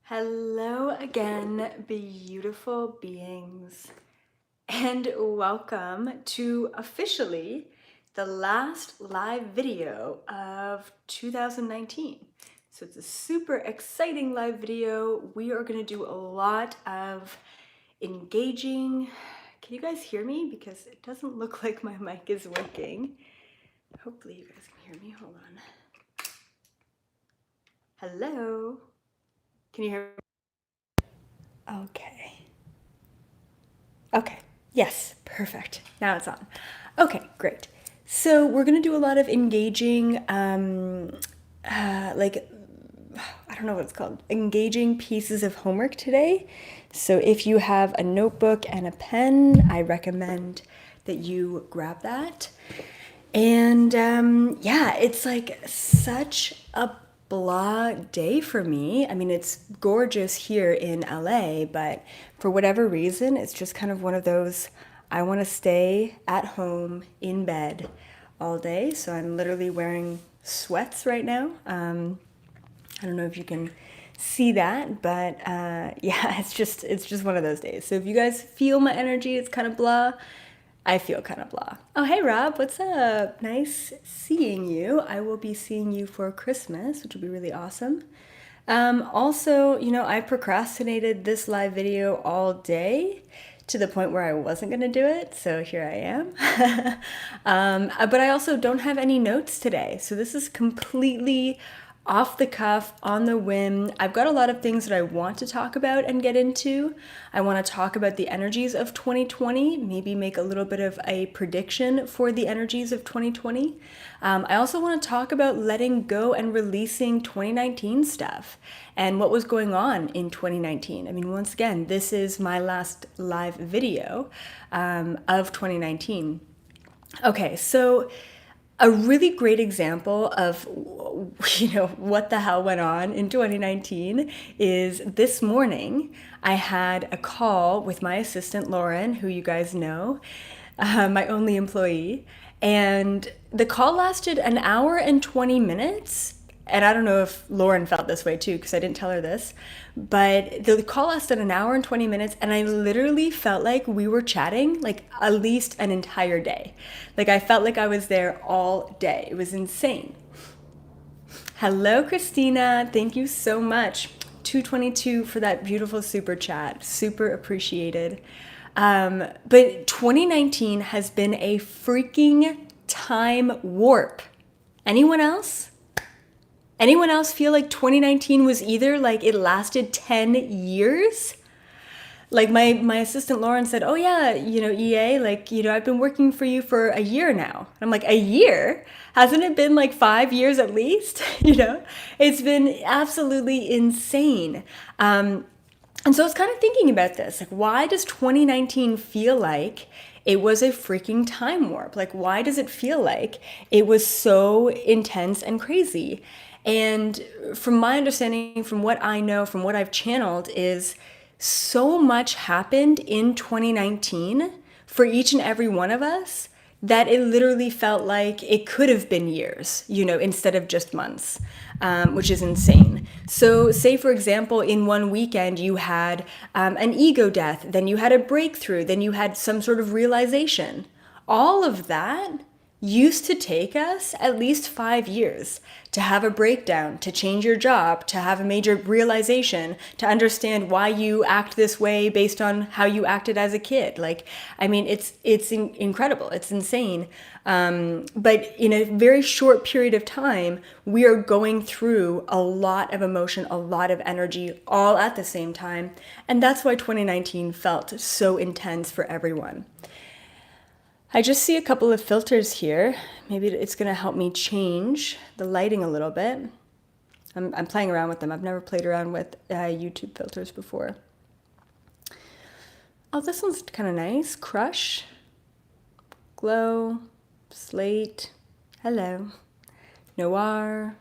Hello again, beautiful beings, and welcome to officially the last live video of 2019. So it's a super exciting live video. We are going to do a lot of engaging. Can you guys hear me? Because it doesn't look like my mic is working. Hopefully you guys can hear me. Hold on. Hello? Can you hear me? Okay. Okay. Yes, perfect. Now it's on. Okay, great. So we're gonna do a lot of engaging, like, I don't know what it's called, engaging pieces of homework today. So if you have a notebook and a pen, I recommend that you grab that. And yeah, it's like such a blah day for me. I mean, it's gorgeous here in LA, but for whatever reason, it's just kind of one of those I want to stay at home in bed all day. So I'm literally wearing sweats right now. I don't know if you can see that, but yeah, it's just one of those days. So if you guys feel my energy, it's kind of blah. I feel kind of blah. Oh, hey Rob, what's up? Nice seeing you. I will be seeing you for Christmas, which will be really awesome. Also, I procrastinated this live video all day to the point where I wasn't going to do it, so here I am. But I also don't have any notes today, so this is completely off the cuff, on the whim. I've got a lot of things that I want to talk about and get into. I want to talk about the energies of 2020, maybe make a little bit of a prediction for the energies of 2020. I also want to talk about letting go and releasing 2019 stuff and what was going on in 2019. I mean, once again, this is my last live video of 2019. Okay, so a really great example of what the hell went on in 2019 is this morning I had a call with my assistant Lauren, who you guys know, my only employee, and the call lasted an hour and 20 minutes. And I don't know if Lauren felt this way too, because I didn't tell her this, but the call lasted an hour and 20 minutes, and I literally felt like we were chatting like at least an entire day. Like I felt like I was there all day. It was insane. Hello, Christina. Thank you so much. 222 for that beautiful super chat. Super appreciated. But 2019 has been a freaking time warp. Anyone else? Anyone else feel like 2019 was either like it lasted 10 years? Like my assistant Lauren said, oh yeah, EA, like, I've been working for you for a year now. I'm like, a year? Hasn't it been like 5 years at least? It's been absolutely insane. And so I was kind of thinking about this, like, why does 2019 feel like it was a freaking time warp? Like, why does it feel like it was so intense and crazy? And from my understanding, from what I know, from what I've channeled, is so much happened in 2019 for each and every one of us that it literally felt like it could have been years, instead of just months, which is insane. So say, for example, in one weekend, you had an ego death, then you had a breakthrough, then you had some sort of realization. All of that used to take us at least 5 years to have a breakdown, to change your job, to have a major realization, to understand why you act this way based on how you acted as a kid. Like, I mean, it's incredible. It's insane. But in a very short period of time, we are going through a lot of emotion, a lot of energy, all at the same time. And that's why 2019 felt so intense for everyone. I just see a couple of filters here. Maybe it's going to help me change the lighting a little bit. I'm playing around with them. I've never played around with YouTube filters before. Oh, this one's kind of nice. Crush, Glow, Slate, Hello, Noir,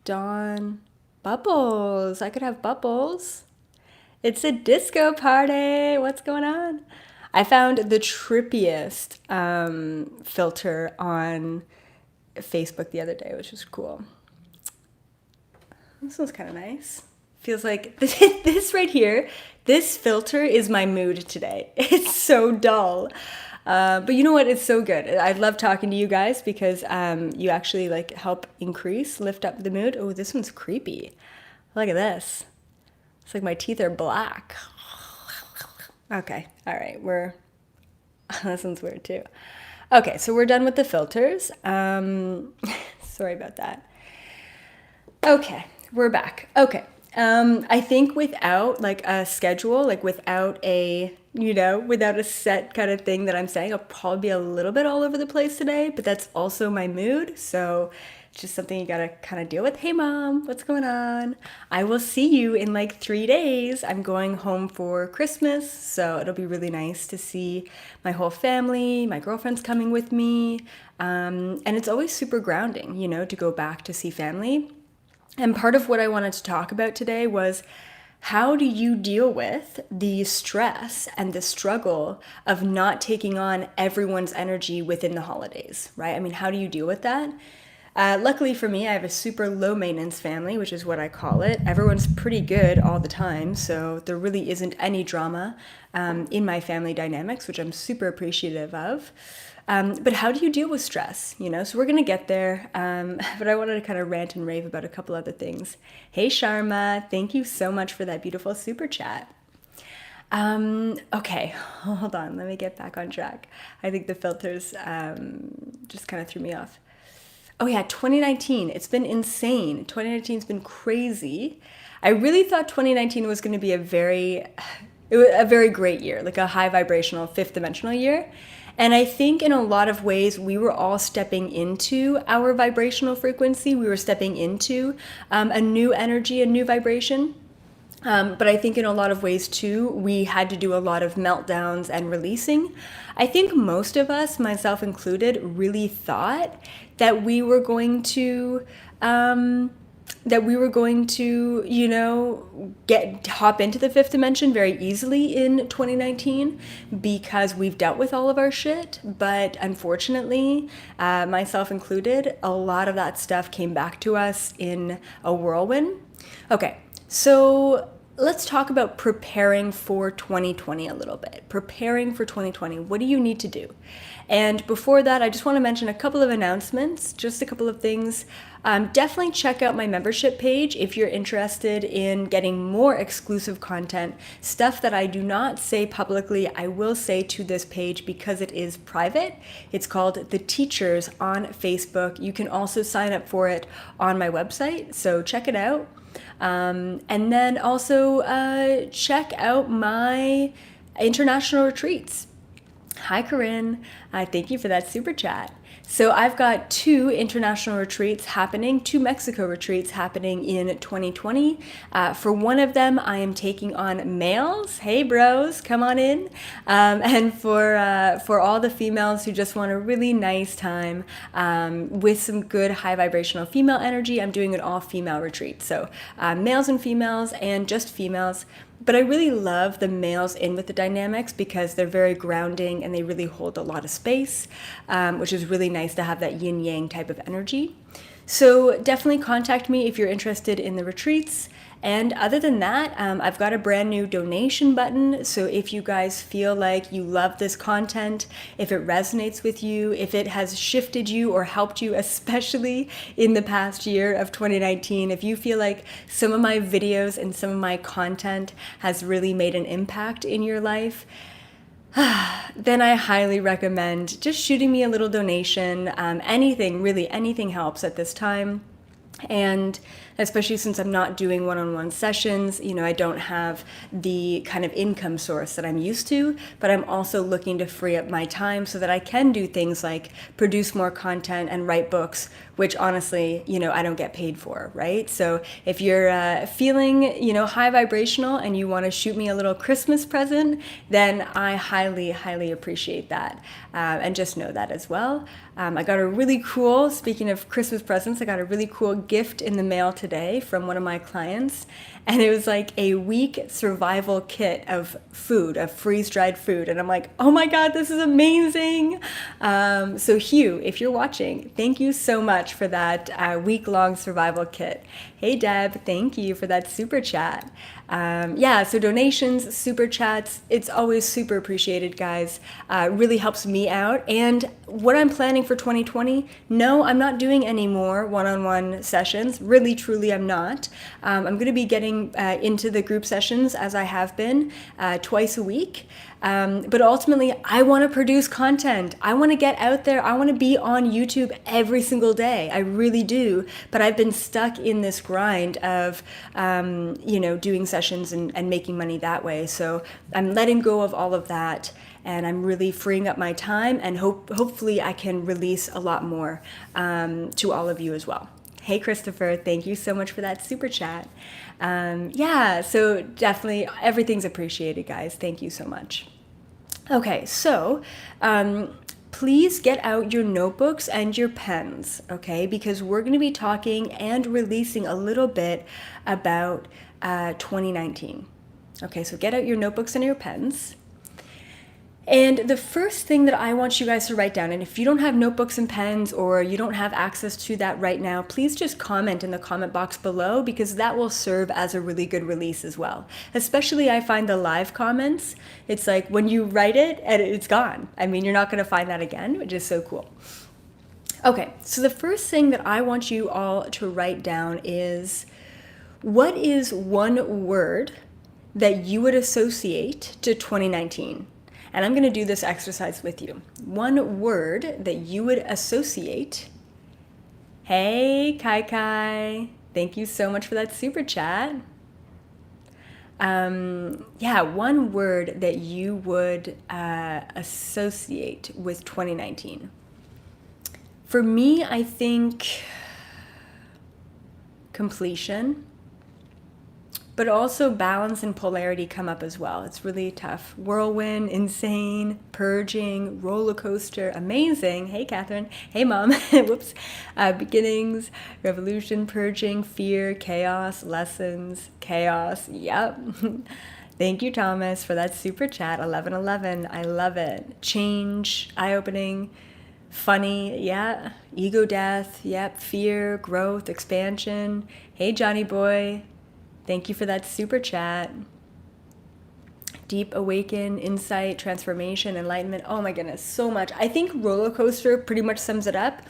Dawn, Bubbles. I could have Bubbles. It's a disco party. What's going on? I found the trippiest filter on Facebook the other day, which was cool. This one's kind of nice. Feels like this right here, this filter is my mood today. It's so dull. But you know what? It's so good. I love talking to you guys because you actually like help lift up the mood. Oh, this one's creepy. Look at this. It's like my teeth are black. Okay, all right, this one's weird too. Okay, so we're done with the filters. Sorry about that. Okay, we're back. Okay, I think without like a schedule, like without a set kind of thing that I'm saying, I'll probably be a little bit all over the place today, but that's also my mood, so it's just something you gotta kind of deal with. Hey mom, what's going on? I will see you in like 3 days. I'm going home for Christmas, so it'll be really nice to see my whole family. My girlfriend's coming with me, and it's always super grounding, to go back to see family. And part of what I wanted to talk about today was, how do you deal with the stress and the struggle of not taking on everyone's energy within the holidays, right? I mean, how do you deal with that? Luckily for me, I have a super low maintenance family, which is what I call it. Everyone's pretty good all the time, so there really isn't any drama in my family dynamics, which I'm super appreciative of. But how do you deal with stress? So we're going to get there. But I wanted to kind of rant and rave about a couple other things. Hey, Sharma, thank you so much for that beautiful super chat. Okay, hold on. Let me get back on track. I think the filters just kind of threw me off. Oh yeah, 2019. It's been insane. 2019's been crazy. I really thought 2019 was going to be a very great year, like a high vibrational, fifth dimensional year. And I think in a lot of ways, we were all stepping into our vibrational frequency. We were stepping into a new energy, a new vibration. But I think in a lot of ways too, we had to do a lot of meltdowns and releasing. I think most of us, myself included, really thought that we were going to hop into the fifth dimension very easily in 2019 because we've dealt with all of our shit. But unfortunately, myself included, a lot of that stuff came back to us in a whirlwind. Okay, so let's talk about preparing for 2020 a little bit. Preparing for 2020. What do you need to do? And before that, I just want to mention a couple of announcements, just a couple of things. Definitely check out my membership page if you're interested in getting more exclusive content. Stuff that I do not say publicly, I will say to this page because it is private. It's called The Teachers on Facebook. You can also sign up for it on my website, so check it out. And then also check out my international retreats. Hi, Corinne. Thank you for that super chat. So I've got 2 international retreats happening, 2 Mexico retreats happening in 2020. For one of them, I am taking on males. Hey, bros, come on in. And for all the females who just want a really nice time with some good high vibrational female energy, I'm doing an all-female retreat. So males and females and just females. But I really love the males in with the dynamics because they're very grounding and they really hold a lot of space, which is really nice to have that yin-yang type of energy. So definitely contact me if you're interested in the retreats. And other than that, I've got a brand new donation button. So if you guys feel like you love this content, if it resonates with you, if it has shifted you or helped you, especially in the past year of 2019, if you feel like some of my videos and some of my content has really made an impact in your life, then I highly recommend just shooting me a little donation. Anything, really, anything helps at this time. And especially since I'm not doing one-on-one sessions, I don't have the kind of income source that I'm used to, but I'm also looking to free up my time so that I can do things like produce more content and write books, which honestly, I don't get paid for, right? So if you're feeling, high vibrational and you want to shoot me a little Christmas present, then I highly, highly appreciate that. And just know that as well. I got a really cool, speaking of Christmas presents, I got a really cool gift in the mail today. today from one of my clients, and it was like a week survival kit of food, of freeze-dried food. And I'm like, oh my God, this is amazing. So Hugh, if you're watching, thank you so much for that week-long survival kit. Hey Deb, thank you for that super chat. Yeah, so donations, super chats, it's always super appreciated, guys. Really helps me out. And what I'm planning for 2020, no, I'm not doing any more one-on-one sessions. Really, truly, I'm not. I'm going to be getting into the group sessions as I have been twice a week. But ultimately, I want to produce content. I want to get out there. I want to be on YouTube every single day. I really do. But I've been stuck in this grind of, doing sessions and making money that way. So I'm letting go of all of that. And I'm really freeing up my time. And hopefully I can release a lot more to all of you as well. Hey, Christopher, thank you so much for that super chat. Yeah, so definitely everything's appreciated, guys. Thank you so much. Okay, so please get out your notebooks and your pens, okay? Because we're going to be talking and releasing a little bit about 2019. Okay, so get out your notebooks and your pens. And the first thing that I want you guys to write down, and if you don't have notebooks and pens or you don't have access to that right now, please just comment in the comment box below, because that will serve as a really good release as well. Especially I find the live comments, it's like when you write it and it's gone. I mean, you're not going to find that again, which is so cool. Okay, so the first thing that I want you all to write down is, what is one word that you would associate to 2019? And I'm going to do this exercise with you. One word that you would associate. Hey, Kai Kai. Thank you so much for that super chat. Yeah, one word that you would associate with 2019. For me, I think completion. But also balance and polarity come up as well. It's really tough. Whirlwind, insane, purging, roller coaster, amazing. Hey, Catherine. Hey, Mom. Whoops. Beginnings, revolution, purging, fear, chaos, lessons, chaos. Yep. Thank you, Thomas, for that super chat. 1111. I love it. Change, eye-opening, funny. Yeah. Ego death. Yep. Fear, growth, expansion. Hey, Johnny boy. Thank you for that super chat. Deep awaken, insight, transformation, enlightenment. Oh my goodness, so much. I think roller coaster pretty much sums it up.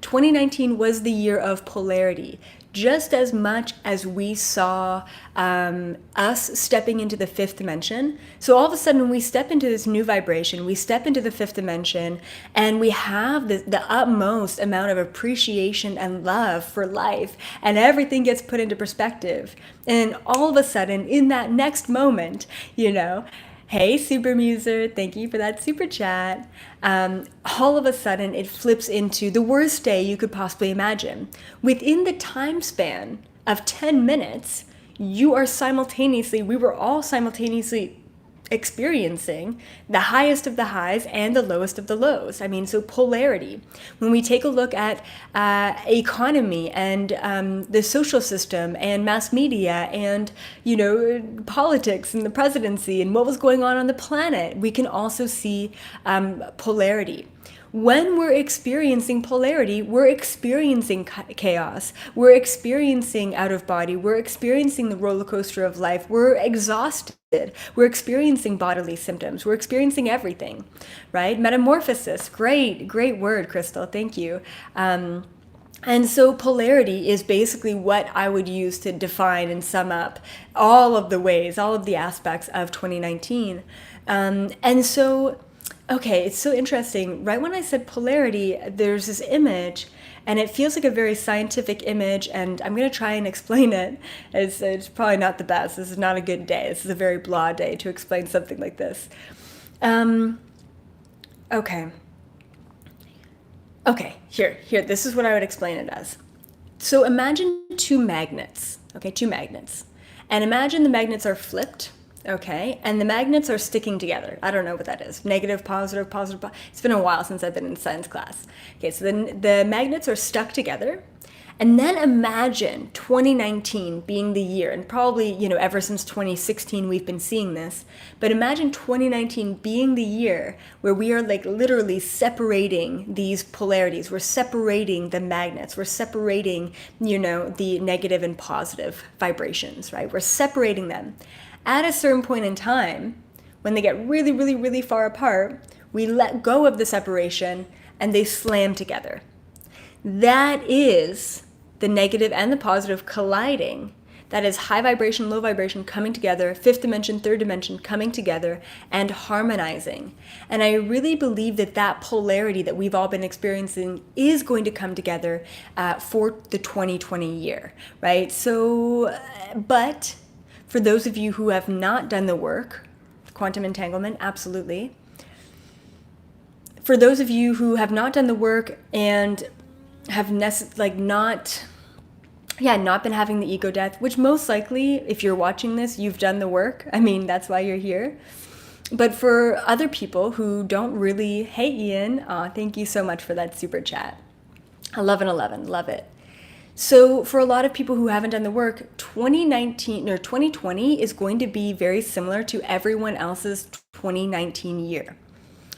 2019 was the year of polarity. Just as much as we saw us stepping into the fifth dimension. So all of a sudden, when we step into this new vibration, we step into the fifth dimension, and we have the utmost amount of appreciation and love for life, and everything gets put into perspective. And all of a sudden, in that next moment, hey, Super Muser, thank you for that super chat. All of a sudden, it flips into the worst day you could possibly imagine. Within the time span of 10 minutes, we were all simultaneously experiencing the highest of the highs and the lowest of the lows. I mean, so polarity. When we take a look at economy and the social system and mass media and, politics and the presidency and what was going on the planet, we can also see polarity. When we're experiencing polarity, we're experiencing chaos, we're experiencing out of body, we're experiencing the roller coaster of life, we're exhausted, we're experiencing bodily symptoms, we're experiencing everything, right? Metamorphosis, great word, Crystal, thank you. And so polarity is basically what I would use to define and sum up all of the ways, all of the aspects of 2019. And so, okay, it's so interesting. Right when I said polarity, there's this image, and it feels like a very scientific image, and I'm going to try and explain it. It's probably not the best. This is not a good day. This is a very blah day to explain something like this. Okay, here, this is what I would explain it as. So imagine two magnets, and imagine the magnets are flipped. Okay, and the magnets are sticking together. I don't know what that is. Negative, positive, positive. It's been a while since I've been in science class. Okay, so then the magnets are stuck together, And then imagine 2019 being the year, and probably, ever since 2016 we've been seeing this, but imagine 2019 being the year where we are like literally separating these polarities. We're separating the magnets. We're separating, the negative and positive vibrations, right? We're separating them. At a certain point in time, when they get really, really, really far apart, we let go of the separation and they slam together. That is the negative and the positive colliding. That is high vibration, low vibration coming together, fifth dimension, third dimension coming together and harmonizing. And I really believe that that polarity that we've all been experiencing is going to come together for the 2020 year, right? So, but for those of you who have not done the work, quantum entanglement, absolutely. For those of you who have not done the work and have not been having the ego death, which most likely, if you're watching this, you've done the work. I mean, that's why you're here. But for other people who don't really, hey Ian, thank you so much for that super chat. 1111, love it. So for a lot of people who haven't done the work, 2020 is going to be very similar to everyone else's 2019 year.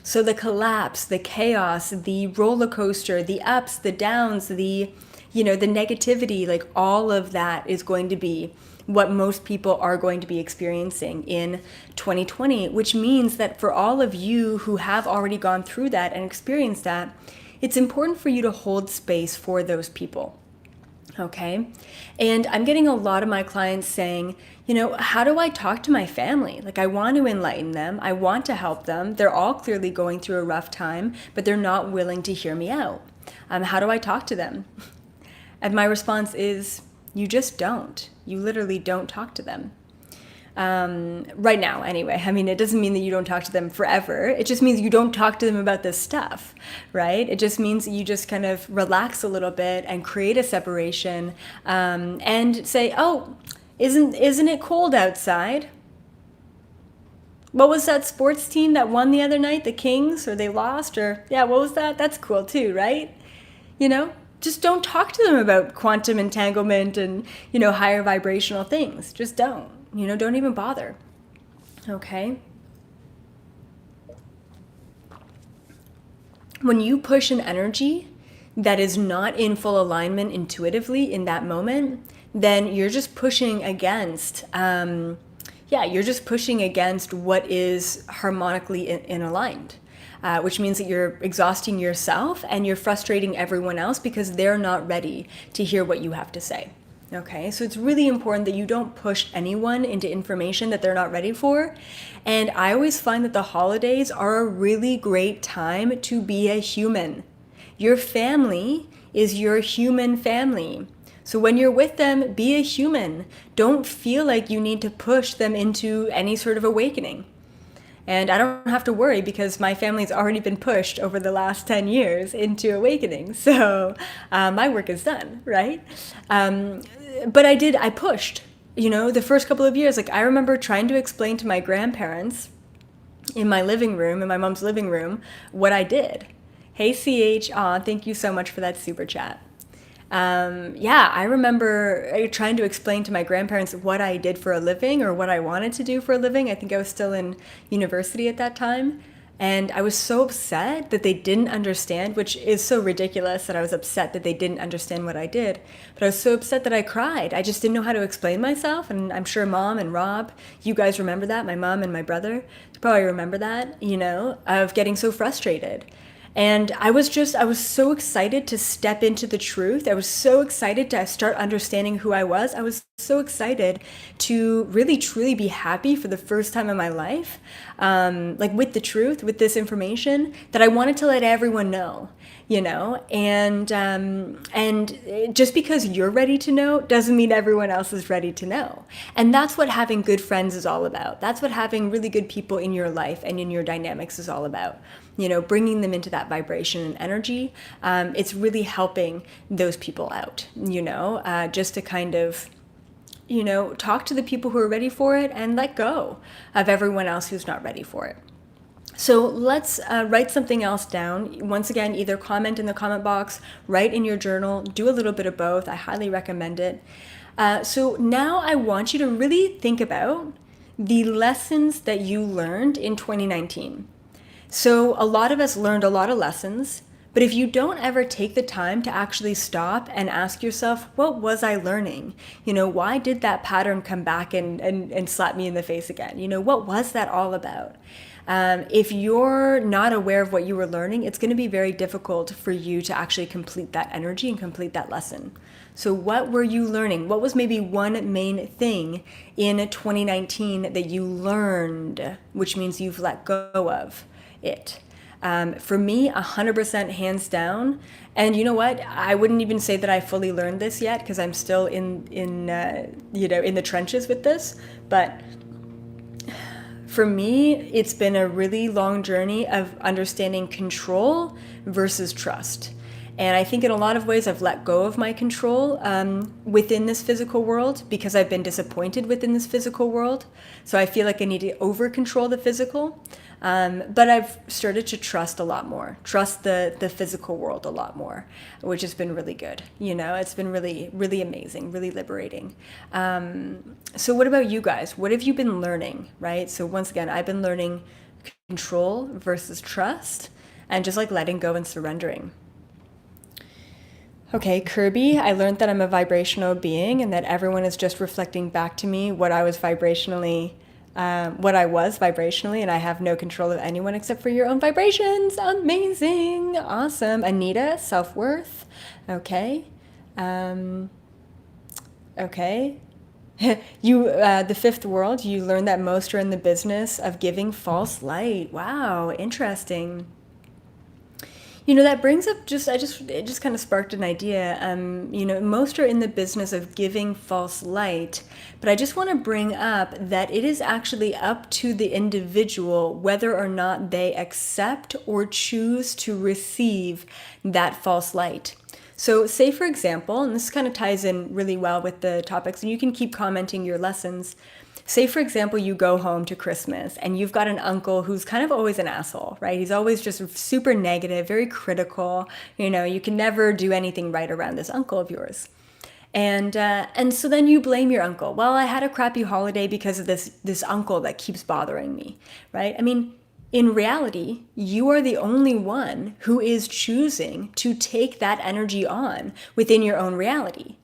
So the collapse, the chaos, the roller coaster, the ups, the downs, the negativity, like all of that is going to be what most people are going to be experiencing in 2020, which means that for all of you who have already gone through that and experienced that, it's important for you to hold space for those people. Okay. And I'm getting a lot of my clients saying, how do I talk to my family? Like, I want to enlighten them. I want to help them. They're all clearly going through a rough time, but they're not willing to hear me out. How do I talk to them? And my response is, you just don't. You literally don't talk to them. Right now, anyway. I mean, it doesn't mean that you don't talk to them forever. It just means you don't talk to them about this stuff, right? It just means that you just kind of relax a little bit and create a separation, and say, oh, isn't it cold outside? What was that sports team that won the other night? The Kings? Or they lost? Or, yeah, what was that? That's cool too, right? Just don't talk to them about quantum entanglement and, higher vibrational things. Just don't. Don't even bother. Okay? When you push an energy that is not in full alignment intuitively in that moment, then you're just pushing against, you're just pushing against what is harmonically in aligned. Which means that you're exhausting yourself and you're frustrating everyone else because they're not ready to hear what you have to say. Okay, so it's really important that you don't push anyone into information that they're not ready for. And I always find that the holidays are a really great time to be a human. Your family is your human family. So when you're with them, be a human. Don't feel like you need to push them into any sort of awakening. And I don't have to worry because my family's already been pushed over the last 10 years into awakening. So my work is done, right? But I pushed, the first couple of years. Like, I remember trying to explain to my grandparents in my living room, in my mom's living room, what I did. Hey, CH, thank you so much for that super chat. I remember trying to explain to my grandparents what I did for a living or what I wanted to do for a living. I think I was still in university at that time. And I was so upset that they didn't understand, which is so ridiculous that I was upset that they didn't understand what I did. But I was so upset that I cried. I just didn't know how to explain myself. And I'm sure Mom and Rob, you guys remember that, my mom and my brother, you probably remember that, of getting so frustrated. And I was so excited to step into the truth. I was so excited to start understanding who I was. I was so excited to really, truly be happy for the first time in my life, with the truth, with this information, that I wanted to let everyone know, and just because you're ready to know doesn't mean everyone else is ready to know. And that's what having good friends is all about. That's what having really good people in your life and in your dynamics is all about. Bringing them into that vibration and energy. It's really helping those people out, just to kind of, talk to the people who are ready for it and let go of everyone else who's not ready for it. So let's write something else down. Once again, either comment in the comment box, write in your journal, do a little bit of both. I highly recommend it. So now I want you to really think about the lessons that you learned in 2019. So a lot of us learned a lot of lessons, but if you don't ever take the time to actually stop and ask yourself, what was I learning? Why did that pattern come back and slap me in the face again? What was that all about? If you're not aware of what you were learning, it's going to be very difficult for you to actually complete that energy and complete that lesson. So what were you learning? What was maybe one main thing in 2019 that you learned, which means you've let go of it? For me, 100% hands down. And you know what? I wouldn't even say that I fully learned this yet because I'm still in the trenches with this. But for me, it's been a really long journey of understanding control versus trust. And I think in a lot of ways I've let go of my control within this physical world because I've been disappointed within this physical world. So I feel like I need to over control the physical. But I've started to trust a lot more, trust the physical world a lot more, which has been really good. It's been really, really amazing, really liberating. So what about you guys? What have you been learning, right? So once again, I've been learning control versus trust and just like letting go and surrendering. Okay, Kirby, I learned that I'm a vibrational being and that everyone is just reflecting back to me what I was vibrationally, and I have no control of anyone except for your own vibrations. Amazing. Awesome. Anita, self-worth. Okay. Okay. The fifth world, you learned that most are in the business of giving false light. Wow, interesting. That brings up it just kind of sparked an idea. Most are in the business of giving false light, but I just want to bring up that it is actually up to the individual whether or not they accept or choose to receive that false light. So say, for example, and this kind of ties in really well with the topics, and you can keep commenting your lessons. Say, for example, you go home to Christmas and you've got an uncle who's kind of always an asshole, right? He's always just super negative, very critical. You can never do anything right around this uncle of yours. And so then you blame your uncle. Well, I had a crappy holiday because of this uncle that keeps bothering me, right? I mean, in reality, you are the only one who is choosing to take that energy on within your own reality.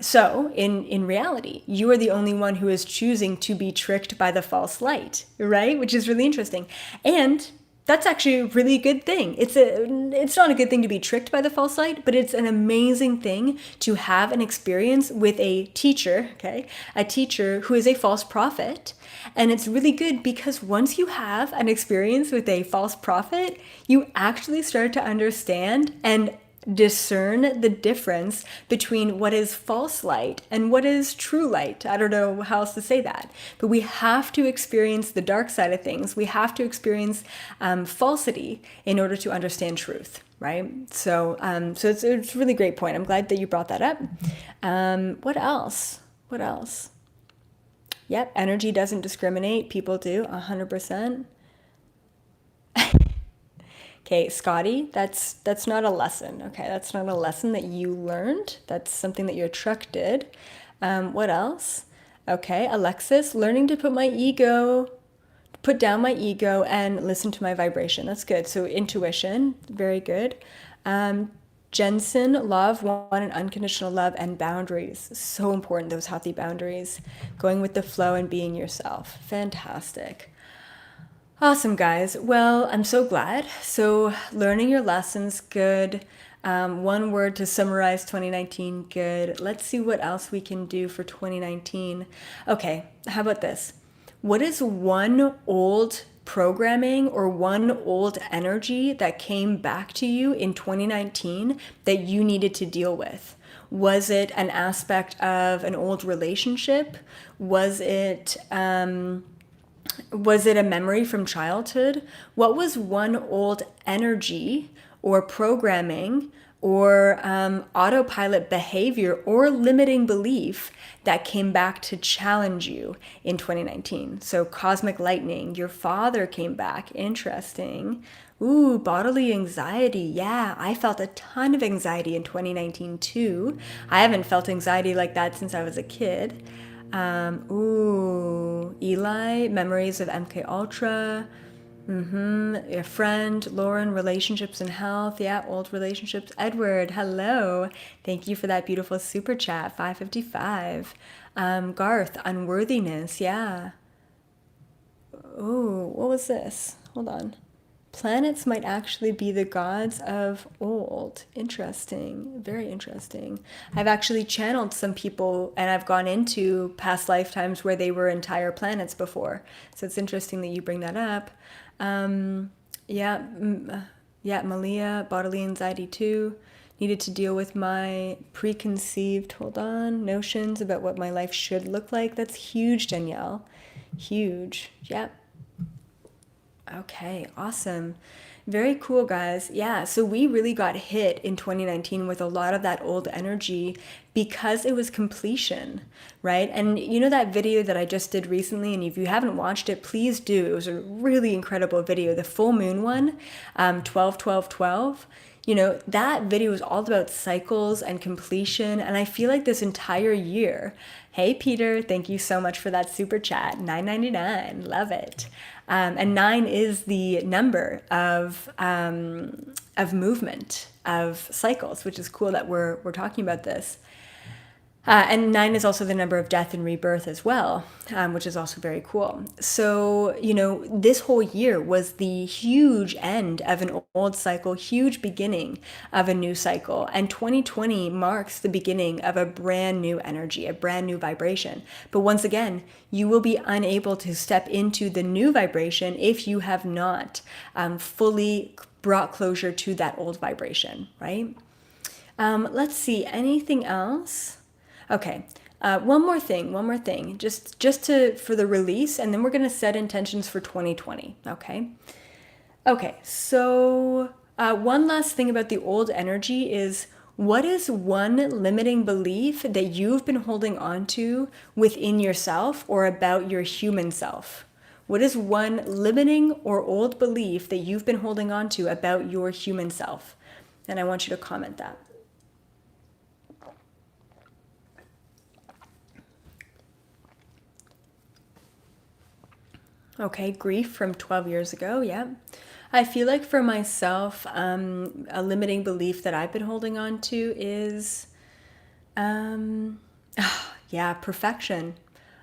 So in reality, you are the only one who is choosing to be tricked by the false light, right? Which is really interesting. And that's actually a really good thing. It's not a good thing to be tricked by the false light, but it's an amazing thing to have an experience with a teacher, okay? A teacher who is a false prophet. And it's really good because once you have an experience with a false prophet, you actually start to understand and discern the difference between what is false light and what is true light. I don't know how else to say that, but we have to experience the dark side of things. We have to experience falsity in order to understand truth, right? So it's a really great point. I'm glad that you brought that up. What else? Yep, energy doesn't discriminate. People do, 100%. Okay, Scotty, that's not a lesson. Okay, that's not a lesson that you learned. That's something that your truck did. What else? Okay, Alexis, learning to put down my ego and listen to my vibration. That's good. So intuition, very good. Jensen, love, one, and unconditional love and boundaries. So important, those healthy boundaries. Going with the flow and being yourself. Fantastic. Awesome, guys. Well, I'm so glad. So learning your lessons, good. One word to summarize 2019, good. Let's see what else we can do for 2019. Okay, how about this? What is one old programming or one old energy that came back to you in 2019 that you needed to deal with? Was it an aspect of an old relationship? Was it a memory from childhood? What was one old energy or programming or autopilot behavior or limiting belief that came back to challenge you in 2019. So cosmic lightning, your father came back. Interesting. Ooh, bodily anxiety. Yeah, I felt a ton of anxiety in 2019 too. I haven't felt anxiety like that since I was a kid. Eli, memories of MK Ultra. Your friend, Lauren, relationships and health. Yeah, old relationships. Edward, hello. Thank you for that beautiful super chat, 555. Garth, unworthiness. Yeah. Ooh, what was this? Hold on. Planets might actually be the gods of old. Interesting. Very interesting. I've actually channeled some people and I've gone into past lifetimes where they were entire planets before. So it's interesting that you bring that up. Malia, bodily anxiety too. Needed to deal with my preconceived, notions about what my life should look like. That's huge, Danielle. Huge. Yep. Okay, awesome. Very cool, guys. Yeah, so we really got hit in 2019 with a lot of that old energy because it was completion, right? And you know that video that I just did recently, and if you haven't watched it, please do. It was a really incredible video, the full moon one, 12, 12, 12. You know, that video is all about cycles and completion. And I feel like this entire year, hey, Peter, thank you so much for that super chat, $9.99, love it. And 9 is the number of movement, of cycles, which is cool that we're talking about this. And 9 is also the number of death and rebirth as well, which is also very cool. So, you know, this whole year was the huge end of an old cycle, huge beginning of a new cycle. And 2020 marks the beginning of a brand new energy, a brand new vibration. But once again, you will be unable to step into the new vibration if you have not fully brought closure to that old vibration, right? Let's see, anything else? Okay, one more thing, just for the release, and then we're gonna set intentions for 2020, okay? Okay, so one last thing about the old energy is, what is one limiting belief that you've been holding on to within yourself or about your human self? What is one limiting or old belief that you've been holding on to about your human self? And I want you to comment that. Okay, grief from 12 years ago, yeah. I feel like for myself, a limiting belief that I've been holding on to is, perfection.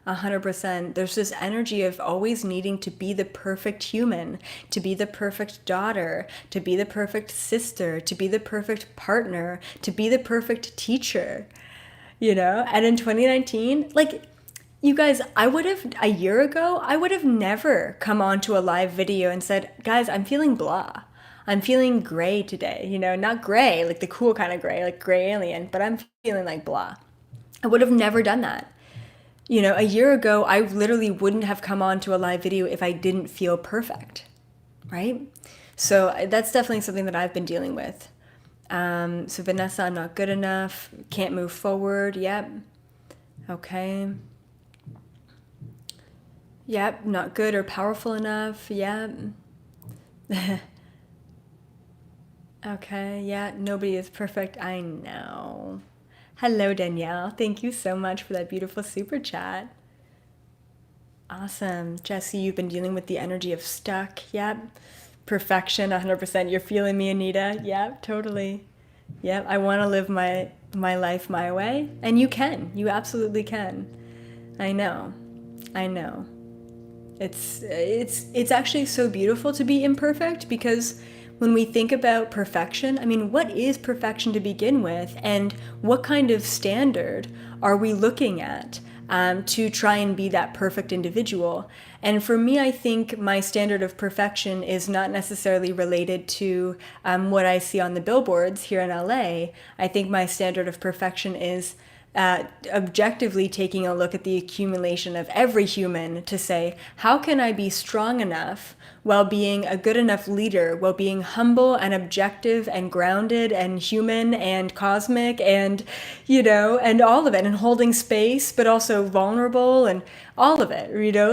100%. There's this energy of always needing to be the perfect human, to be the perfect daughter, to be the perfect sister, to be the perfect partner, to be the perfect teacher, you know? And in 2019, like, you guys, a year ago, I would have never come onto a live video and said, guys, I'm feeling blah. I'm feeling gray today, you know, not gray, like the cool kind of gray, like gray alien, but I'm feeling like blah. I would have never done that. You know, a year ago, I literally wouldn't have come onto a live video if I didn't feel perfect, right? So that's definitely something that I've been dealing with. So Vanessa, I'm not good enough, can't move forward, yep. Okay. Yep, not good or powerful enough. Yep. Okay, yeah, nobody is perfect. I know. Hello, Danielle. Thank you so much for that beautiful super chat. Awesome. Jesse, you've been dealing with the energy of stuck. Yep. Perfection, 100%. You're feeling me, Anita. Yep, totally. Yep, I want to live my life my way. And you can. You absolutely can. I know. It's actually so beautiful to be imperfect, because when we think about perfection, I mean, what is perfection to begin with, and what kind of standard are we looking at to try and be that perfect individual? And for me, I think my standard of perfection is not necessarily related to what I see on the billboards here in LA. I think my standard of perfection is objectively taking a look at the accumulation of every human to say, how can I be strong enough while being a good enough leader, while being humble and objective and grounded and human and cosmic and, and all of it, and holding space, but also vulnerable and all of it,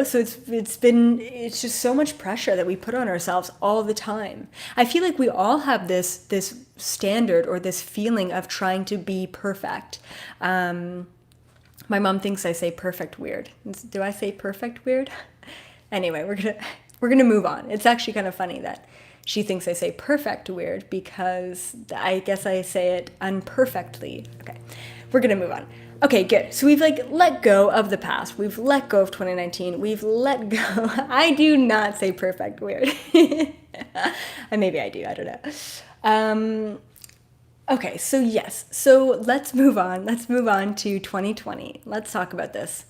So it's just so much pressure that we put on ourselves all the time. I feel like we all have this standard or this feeling of trying to be perfect. My mom thinks I say perfect weird. Do I say perfect weird? Anyway, we're gonna move on. It's actually kind of funny that she thinks I say perfect weird because I guess I say it unperfectly. Okay, we're gonna move on. Okay, good. So we've let go of the past. We've let go of 2019. We've let go. I do not say perfect weird. Maybe I do. I don't know. Okay, so yes. So let's move on. Let's move on to 2020. Let's talk about this.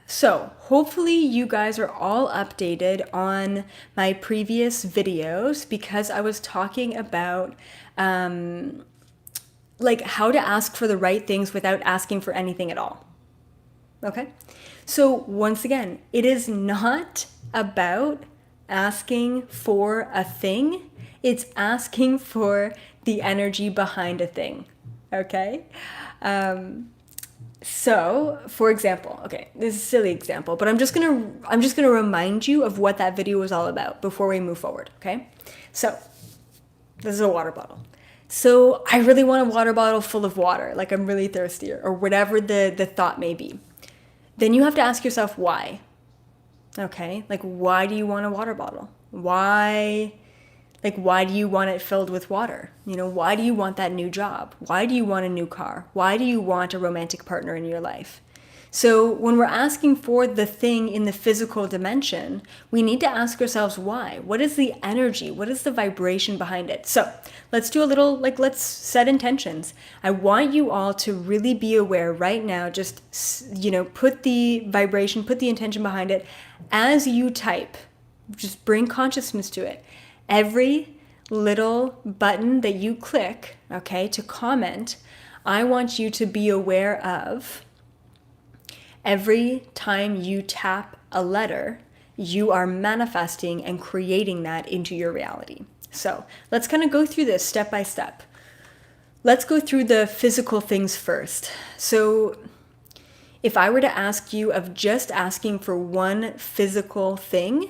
So hopefully you guys are all updated on my previous videos because I was talking about how to ask for the right things without asking for anything at all. Okay? So once again, it is not about asking for a thing. It's asking for the energy behind a thing. Okay? So, for example, okay, this is a silly example, but I'm just gonna remind you of what that video was all about before we move forward, okay? So, this is a water bottle. So, I really want a water bottle full of water, like I'm really thirsty or whatever the thought may be. Then you have to ask yourself why. Okay? Like, why do you want a water bottle? Why do you want it filled with water? Why do you want that new job? Why do you want a new car? Why do you want a romantic partner in your life? So when we're asking for the thing in the physical dimension, we need to ask ourselves why. What is the energy? What is the vibration behind it? So let's do a little, let's set intentions. I want you all to really be aware right now, just, put the vibration, put the intention behind it as you type. Just bring consciousness to it. Every little button that you click, okay, to comment, I want you to be aware of every time you tap a letter, you are manifesting and creating that into your reality. So let's kind of go through this step by step. Let's go through the physical things first. So if I were to ask you of just asking for one physical thing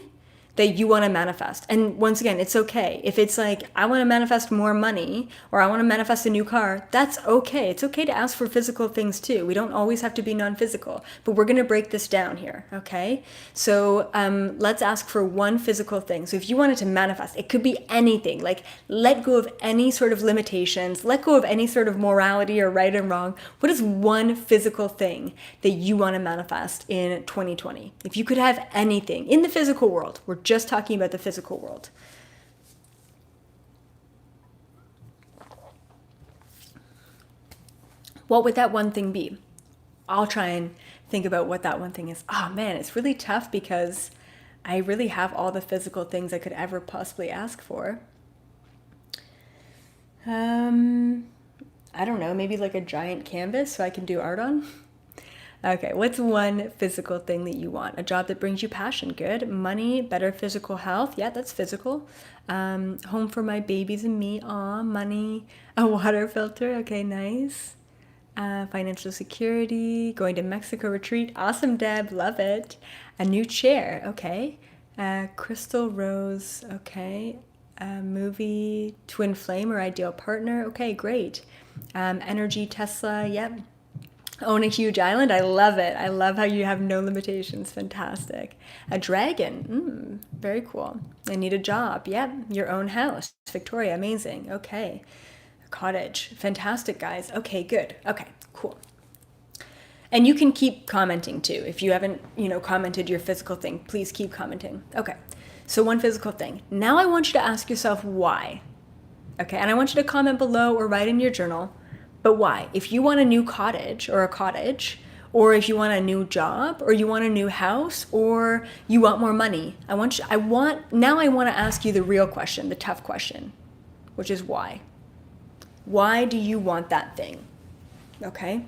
that you want to manifest. And once again, it's okay. If it's I want to manifest more money or I want to manifest a new car, that's okay. It's okay to ask for physical things too. We don't always have to be non-physical, but we're going to break this down here, okay? So let's ask for one physical thing. So if you wanted to manifest, it could be anything. Let go of any sort of limitations, let go of any sort of morality or right and wrong. What is one physical thing that you want to manifest in 2020? If you could have anything in the physical world, we're just talking about the physical world. What would that one thing be? I'll try and think about what that one thing is. Oh man, it's really tough because I really have all the physical things I could ever possibly ask for. I don't know, maybe a giant canvas so I can do art on. Okay, what's one physical thing that you want? A job that brings you passion, good. Money, better physical health, yeah, that's physical. Home for my babies and me, aw, money. A water filter, okay, nice. Financial security, going to Mexico retreat, awesome, Deb, love it. A new chair, okay. Crystal rose, okay. Movie, twin flame or ideal partner, okay, great. Energy, Tesla, yep. Own a huge island. I love it. I love how you have no limitations. Fantastic. A dragon. Very cool. I need a job. Yep. Your own house. Victoria. Amazing. Okay. A cottage. Fantastic, guys. Okay, good. Okay, cool. And you can keep commenting too. If you haven't, commented your physical thing, please keep commenting. Okay. So one physical thing. Now I want you to ask yourself why. Okay. And I want you to comment below or write in your journal. But why? If you want a new cottage, or if you want a new job, or you want a new house, or you want more money, I want to ask you the real question, the tough question, which is why? Why do you want that thing? Okay.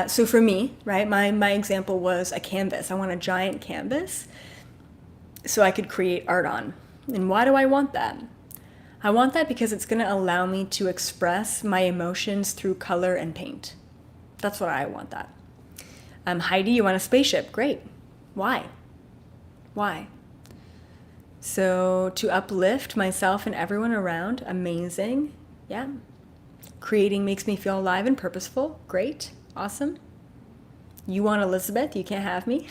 So for me, right, my example was a canvas. I want a giant canvas so I could create art on. And why do I want that? I want that because it's going to allow me to express my emotions through color and paint. That's what I want that. Heidi, you want a spaceship? Great. Why? Why? So to uplift myself and everyone around, amazing. Yeah. Creating makes me feel alive and purposeful. Great. Awesome. You want Elizabeth? You can't have me.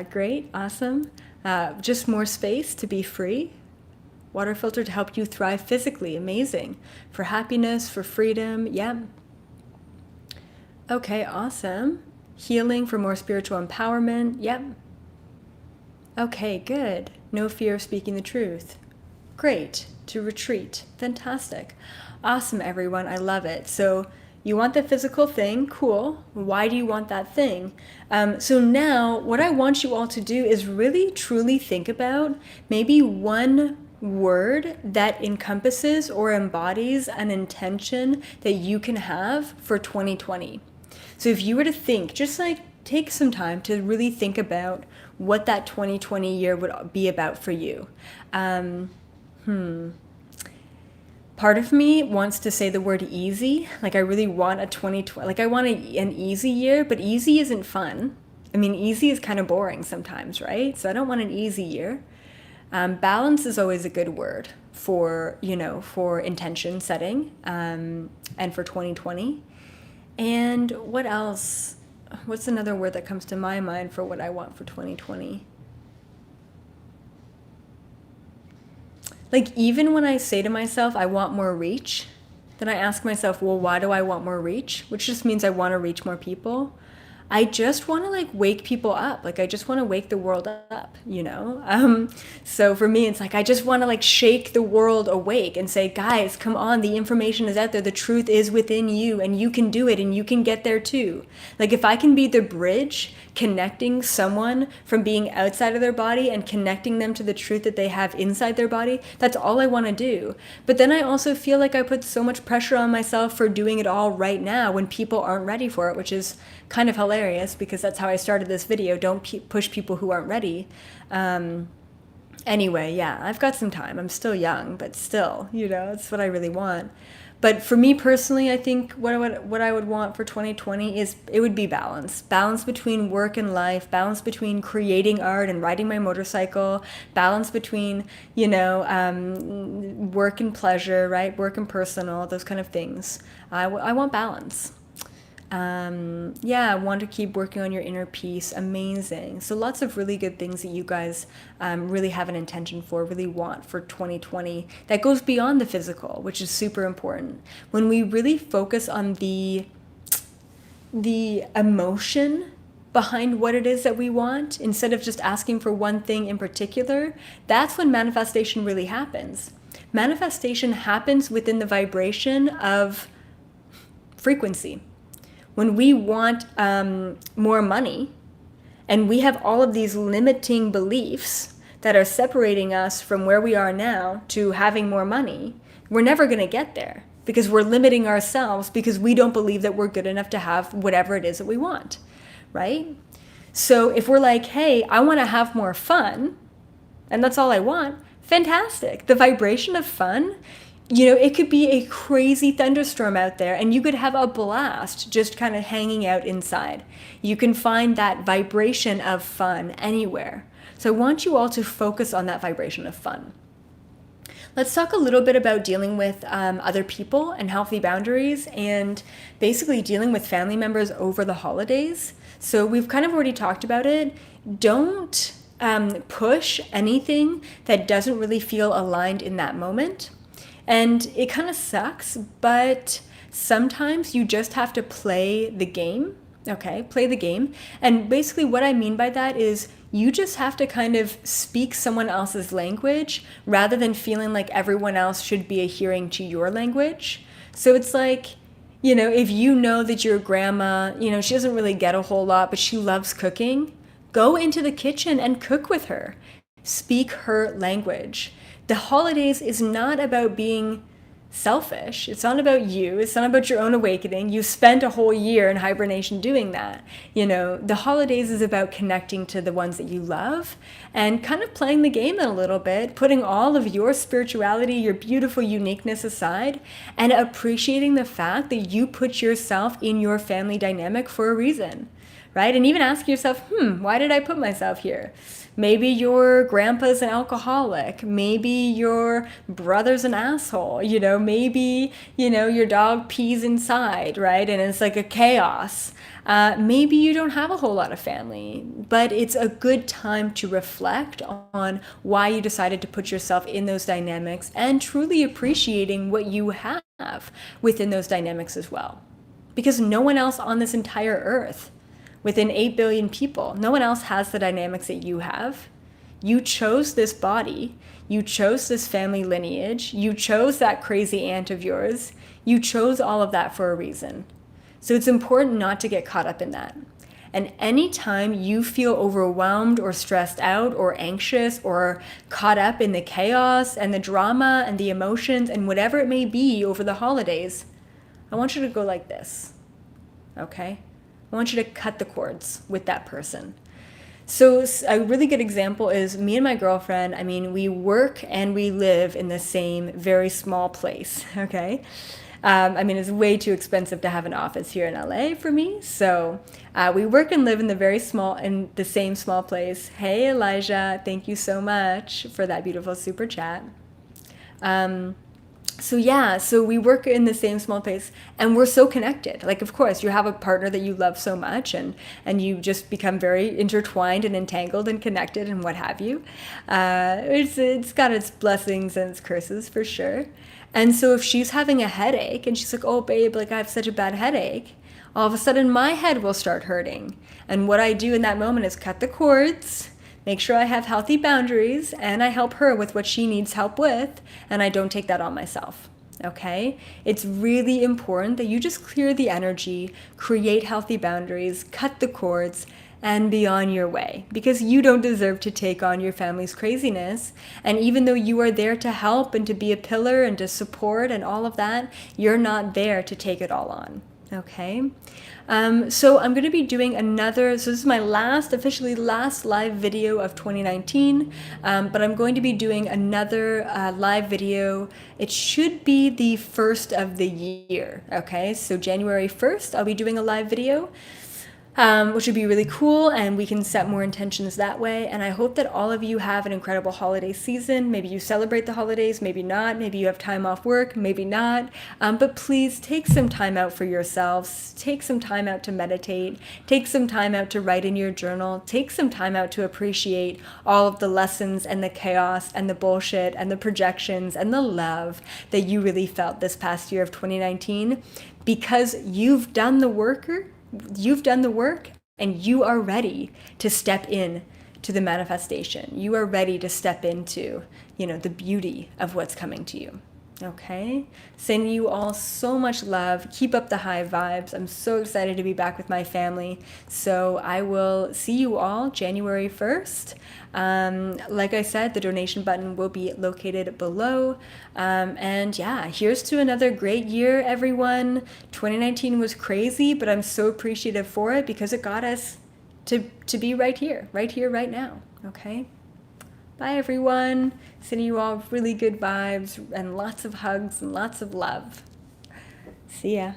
Great. Awesome. Just more space to be free. Water filter to help you thrive physically. Amazing. For happiness, for freedom. Yeah. Okay, awesome. Healing for more spiritual empowerment. Yep. Okay, good. No fear of speaking the truth. Great. To retreat. Fantastic. Awesome, everyone. I love it. So you want the physical thing. Cool. Why do you want that thing? So now what I want you all to do is really truly think about maybe one word that encompasses or embodies an intention that you can have for 2020. So if you were to think, just like take some time to really think about what that 2020 year would be about for you. Part of me wants to say the word easy. Like I really want a 2020, like I want an easy year, but easy isn't fun. I mean, easy is kind of boring sometimes, right? So I don't want an easy year. Balance is always a good word for, for intention setting, and for 2020. And what else? What's another word that comes to my mind for what I want for 2020? Like even when I say to myself, I want more reach, then I ask myself, well, why do I want more reach? Which just means I want to reach more people. I just want to like wake people up. Like I just want to wake the world up, So for me, it's like, I just want to like shake the world awake and say, guys, come on. The information is out there. The truth is within you and you can do it and you can get there too. Like if I can be the bridge connecting someone from being outside of their body and connecting them to the truth that they have inside their body, that's all I want to do. But then I also feel like I put so much pressure on myself for doing it all right now when people aren't ready for it, which is kind of hilarious because that's how I started this video. Don't push people who aren't ready. Anyway, yeah, I've got some time. I'm still young, but still, it's what I really want. But for me personally, I think what I would want for 2020 is it would be balance. Balance between work and life, balance between creating art and riding my motorcycle, balance between, work and pleasure, right? Work and personal, those kind of things. I want balance. I want to keep working on your inner peace. Amazing. So lots of really good things that you guys really have an intention for, really want for 2020 that goes beyond the physical, which is super important. When we really focus on the emotion behind what it is that we want, instead of just asking for one thing in particular, that's when manifestation really happens. Manifestation happens within the vibration of frequency. When we want more money and we have all of these limiting beliefs that are separating us from where we are now to having more money, we're never going to get there because we're limiting ourselves because we don't believe that we're good enough to have whatever it is that we want, right? So if we're like, hey, I want to have more fun, and that's all I want, fantastic. The vibration of fun, it could be a crazy thunderstorm out there and you could have a blast just kind of hanging out inside. You can find that vibration of fun anywhere. So I want you all to focus on that vibration of fun. Let's talk a little bit about dealing with other people and healthy boundaries and basically dealing with family members over the holidays. So we've kind of already talked about it. Don't push anything that doesn't really feel aligned in that moment. And it kind of sucks, but sometimes you just have to play the game, okay? Play the game. And basically what I mean by that is you just have to kind of speak someone else's language rather than feeling like everyone else should be adhering to your language. So it's like, if you know that your grandma, she doesn't really get a whole lot, but she loves cooking, go into the kitchen and cook with her. Speak her language. The holidays is not about being selfish. It's not about you. It's not about your own awakening. You spent a whole year in hibernation doing that. The holidays is about connecting to the ones that you love and kind of playing the game a little bit, putting all of your spirituality, your beautiful uniqueness aside, and appreciating the fact that you put yourself in your family dynamic for a reason, right? And even ask yourself, why did I put myself here? Maybe your grandpa's an alcoholic. Maybe your brother's an asshole. Maybe, your dog pees inside, right? And it's like a chaos. Maybe you don't have a whole lot of family, but it's a good time to reflect on why you decided to put yourself in those dynamics and truly appreciating what you have within those dynamics as well. Because no one else on this entire earth, within 8 billion people, no one else has the dynamics that you have. You chose this body. You chose this family lineage. You chose that crazy aunt of yours. You chose all of that for a reason. So it's important not to get caught up in that. And anytime you feel overwhelmed or stressed out or anxious or caught up in the chaos and the drama and the emotions and whatever it may be over the holidays, I want you to go like this, okay? I want you to cut the cords with that person. So a really good example is me and my girlfriend. I mean, we work and we live in the same very small place, okay? It's way too expensive to have an office here in LA for me. So we work and live in the same small place. Hey, Elijah, thank you so much for that beautiful super chat. So we work in the same small place and we're so connected. Like, of course, you have a partner that you love so much and you just become very intertwined and entangled and connected and what have you. It's got its blessings and its curses for sure. And so if she's having a headache and she's like, oh, babe, like I have such a bad headache, all of a sudden my head will start hurting. And what I do in that moment is cut the cords, make sure I have healthy boundaries, and I help her with what she needs help with, and I don't take that on myself, okay? It's really important that you just clear the energy, create healthy boundaries, cut the cords, and be on your way, because you don't deserve to take on your family's craziness. And even though you are there to help and to be a pillar and to support and all of that, you're not there to take it all on, okay? So I'm going to be doing so this is my officially last live video of 2019, but I'm going to be doing another live video. It should be the first of the year, okay? So January 1st, I'll be doing a live video. Which would be really cool, and we can set more intentions that way. And I hope that all of you have an incredible holiday season. Maybe you celebrate the holidays, maybe not. Maybe you have time off work, maybe not. But please take some time out for yourselves. Take some time out to meditate. Take some time out to write in your journal. Take some time out to appreciate all of the lessons and the chaos and the bullshit and the projections and the love that you really felt this past year of 2019, because you've done the work and you are ready to step in to the manifestation. You are ready to step into, the beauty of what's coming to you. Okay? Sending you all so much love. Keep up the high vibes. I'm so excited to be back with my family. So I will see you all January 1st. Like I said, the donation button will be located below. And yeah, here's to another great year, everyone. 2019 was crazy, but I'm so appreciative for it because it got us to be right here, right now. Okay? Bye, everyone. Sending you all really good vibes and lots of hugs and lots of love. See ya.